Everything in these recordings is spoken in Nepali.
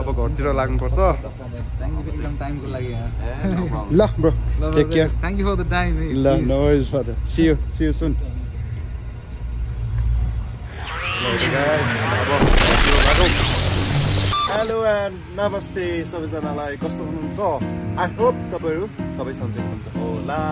अब घरतिर लाग्नुपर्छ ल bro take care Thank you for the time. ल no worries father see you soon hello and namaste सबैजनालाई कस्तो हुनुहुन्छ आई होप तपाईँहरू सबै सन्चै हुनुहुन्छ होला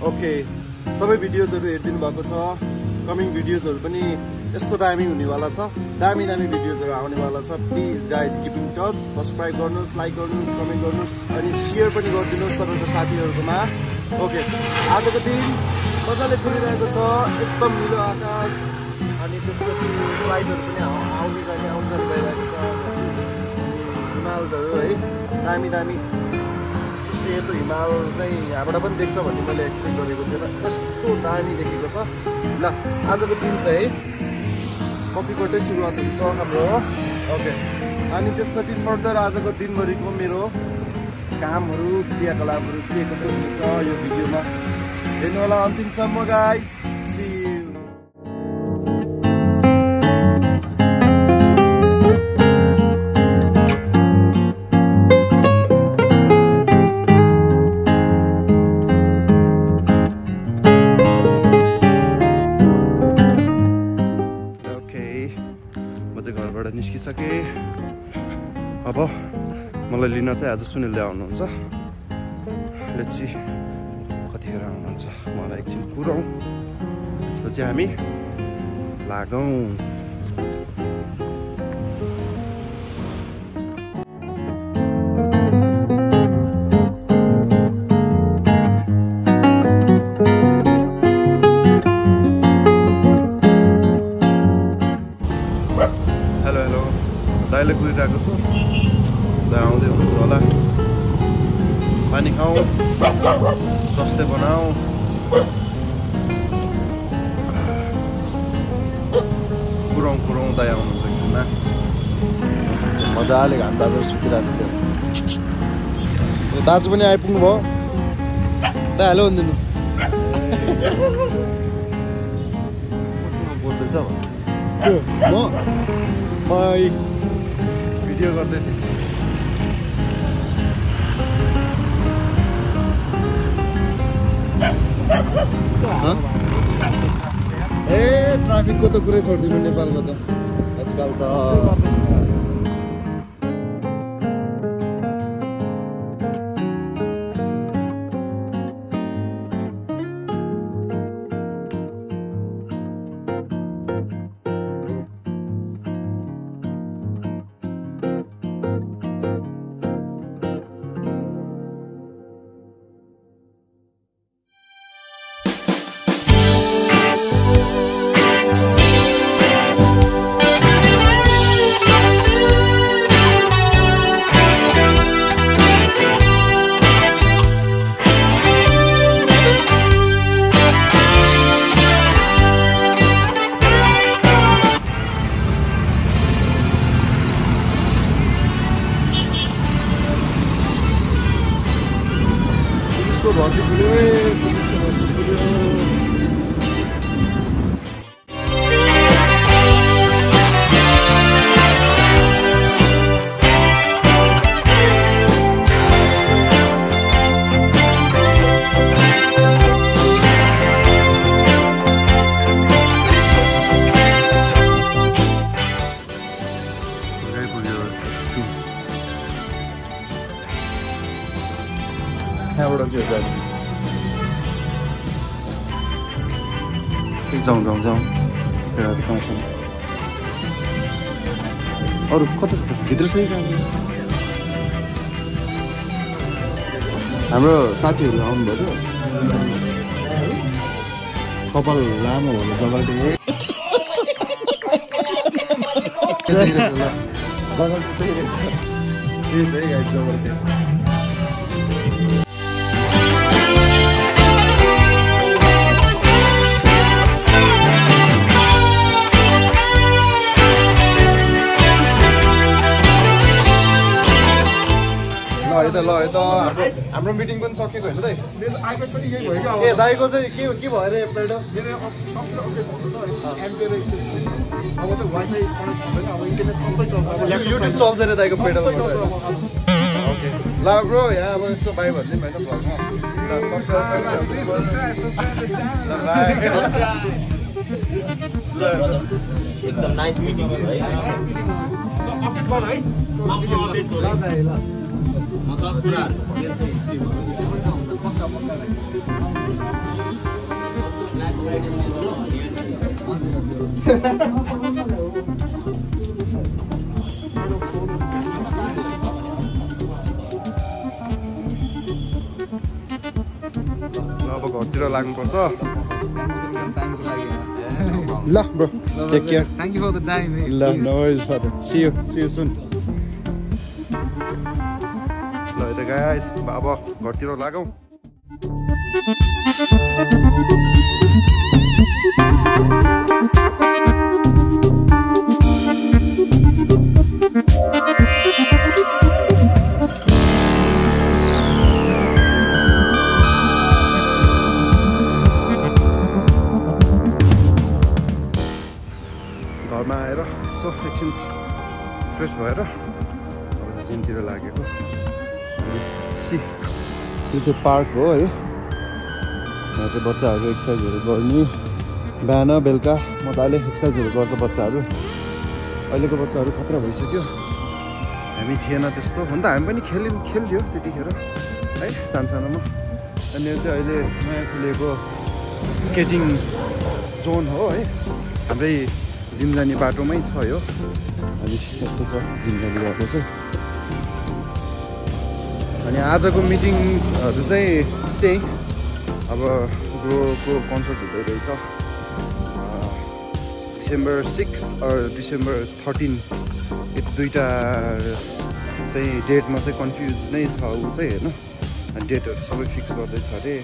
ओके सबै भिडियोजहरू हेरिदिनु भएको छ कमिङ भिडियोजहरू पनि यस्तो दामी हुनेवाला छ दामी भिडियोजहरू आउनेवाला छ please guys keep in touch subscribe गर्नुहोस् लाइक गर्नुहोस् कमेन्ट गर्नुहोस् अनि सेयर पनि गरिदिनुहोस् तपाईँको साथीहरूकोमा ओके आजको दिन मजाले खुलिरहेको छ एकदम निलो आकाश अनि त्यसपछि फ्लाइटहरू पनि आउने जाने भइरहेको छ हिमालहरू है दामी यस्तो सेतो हिमाल चाहिँ यहाँबाट पनि देख्छ भन्ने मैले एक्सपेक्ट गरेको थिएन यस्तो दामी देखेको छ ल आजको दिन चाहिँ कफीबाटै सुरुवात हुन्छ हाम्रो ओके अनि त्यसपछि फर्दर आजको दिनभरिको मेरो कामहरू क्रियाकलापहरू के कस्तो हुनेछ यो भिडियोमा हेर्नु होला अन्तिमसम्म गाइस सी निस्किसके अब मलाई लिन चाहिँ आज सुनिल दा आउनुहुन्छ लेट्स सी कतिखेर आउनुहुन्छ मलाई एकछिन कुराउँ त्यसपछि हामी लागौँ दाइले कुरिरहेको छु दा आउँदै हुनुहुन्छ होला पानी खाऊ स्वास्थ्य बनाऊ कुराउँ दाइ आउनुहुन्छ एकछिनमा मजाले घाम तापेर सुतिरहेको छ त्यो दाजु पनि आइपुग्नु भयो दाइ हेलो भनिदिनु बोल्दैछ म भिडियो गर्दै थिएँ ए ट्राफिकको त कुरै छोडिदिनु नेपालको त आजकल त भर्ती यहाँबाट चाहिँ जाउँ कहाँ छ अरू कता छ त भित्र छ कि कहाँ हाम्रो साथीहरू आउनुभयो कपाल लामो हुने जग्गा त ल है त हाम्रो मिटिङ पनि सकेको होइन दाइ मेरो आइप्याड पनि यही भयो क्या ए दाइको चाहिँ के भयो अरे एप्लाइड मेरो सबै अपडेट भएको छ एमपेर स्टेसन अब चाहिँ वाइफाई कनेक्ट हुन्छ अब इन्टरनेट सबै चल्छ अब युट्युब चल्छ अरे दाइको पेडल सबै चल्छ अब ओके ल ब्रो यहाँ अब यसो बाई भन्ने होइन भ्लगमा एकदम नाइस मिटिङ भयो है अपडेट गर है अपडेट गरे म सब कुराहरु अब घरतिर लाग्नुपर्छ ल bro take care Thank you for the time. ल no worries brother see you soon ल त गाइस अब घरतिर लागौँ घरमा आएर यसो एकछिन फ्रेस भएर अब चाहिँ जिमतिर लागेको अनि सी यो चाहिँ पार्क हो है यहाँ चाहिँ बच्चाहरू एक्सर्साइजहरू गर्ने बिहान बेलुका मजाले एक्सर्साइजहरू गर्छ बच्चाहरू अहिलेको बच्चाहरू खतरा भइसक्यो हामी थिएन त्यस्तो हुन त हामी पनि खेल्थ्यो त्यतिखेर है सानसानोमा अनि यो चाहिँ अहिले नयाँ खुलेको स्केटिङ जोन हो है हाम्रै जिम जाने बाटोमै छ यो अनि यस्तो छ जिम जाने बाटो चाहिँ अनि आजको मिटिङहरू चाहिँ त्यही अब ग्रोको कन्सर्ट हुँदै रहेछ December 6 or December 13 यो दुईवटा चाहिँ डेटमा चाहिँ कन्फ्युज नै छ ऊ चाहिँ होइन डेटहरू सबै फिक्स गर्दैछ अरे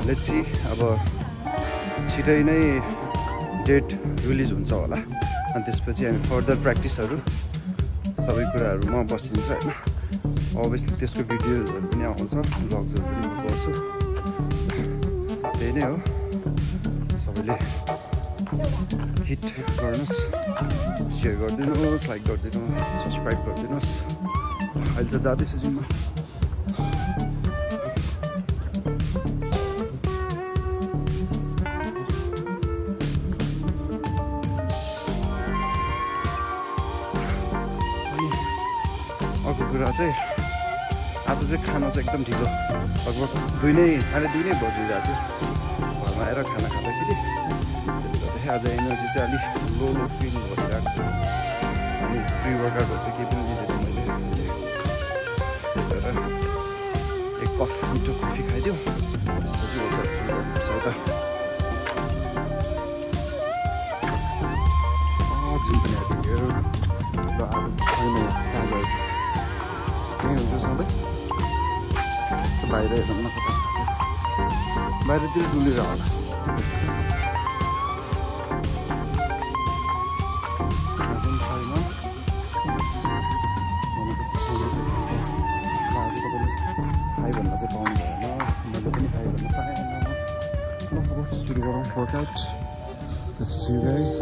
लेट्स सी अब छिटै नै डेट रिलिज हुन्छ होला अनि त्यसपछि हामी फर्दर प्र्याक्टिसहरू सबै कुराहरूमा बसिन्छ होइन अभियसली त्यसको भिडियोजहरू पनि आउँछ भ्लग्सहरू पनि म गर्छु त्यही नै हो सबैले हिट गर्नुहोस् सेयर गरिदिनुहोस् लाइक गरिदिनुहोस् सब्सक्राइब गरिदिनुहोस् अहिले चाहिँ जाँदैछु जिममा अर्को कुरा चाहिँ आज चाहिँ खाना चाहिँ एकदम ढिलो लगभग 2 नै 2:30 नै बजिरहेको थियो घरमा आएर खाना खाँदाखेरि त्यसले गर्दाखेरि आज एनर्जी चाहिँ अलिक लो फिल भइरहेको छ अनि प्री वर्कआउटहरू त केही पनि लिँदैन मैले त्यही भएर एक कप मिठो कफी खाइदिउँ त्यसपछि वर्कआउट सुरु गर्नुपर्छ उता जिम पनि आइपुग्यो ल आज चाहिँ छैन कहाँ गएछ यहीँ हुन्छ सधैँ बाहिर हेर्नु न कता छ बाहिरतिर डुलेर होला पनि छैन भनेपछि छैन आज तपाईँले हाई भन्न चाहिँ पाउनु भएन मैले पनि हाई भन्न पाएन ल अब सुरु गरौँ वर्कआउट See you guys.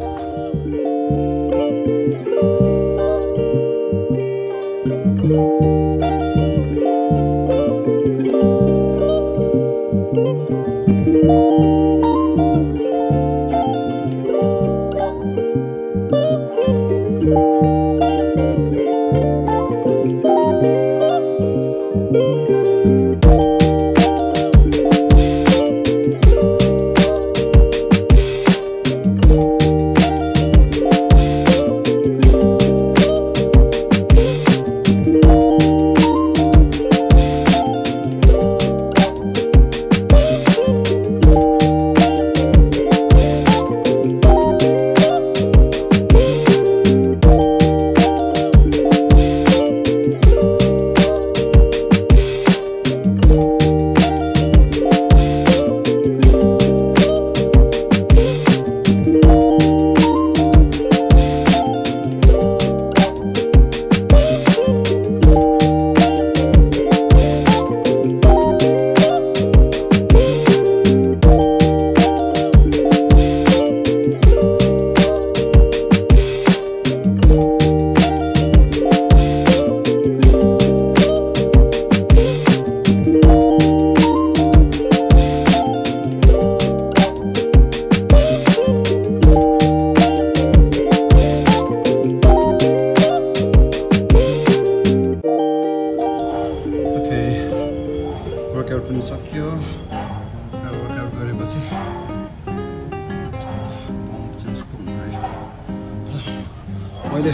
मैले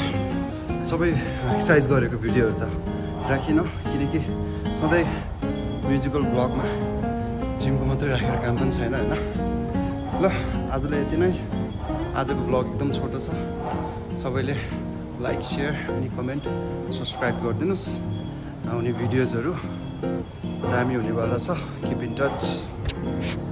सबै एक्सर्साइज गरेको भिडियोहरू त राखिनँ किनकि सधैँ म्युजिकल ब्लगमा जिमको मात्रै राखेर काम पनि छैन होइन। ल आजलाई यति नै। आजको ब्लग एकदम छोटो छ। सबैले लाइक सेयर अनि कमेन्ट सब्सक्राइब गरिदिनुहोस्। आउने भिडियोजहरू दामी हुनेवाला छ। Keep in touch.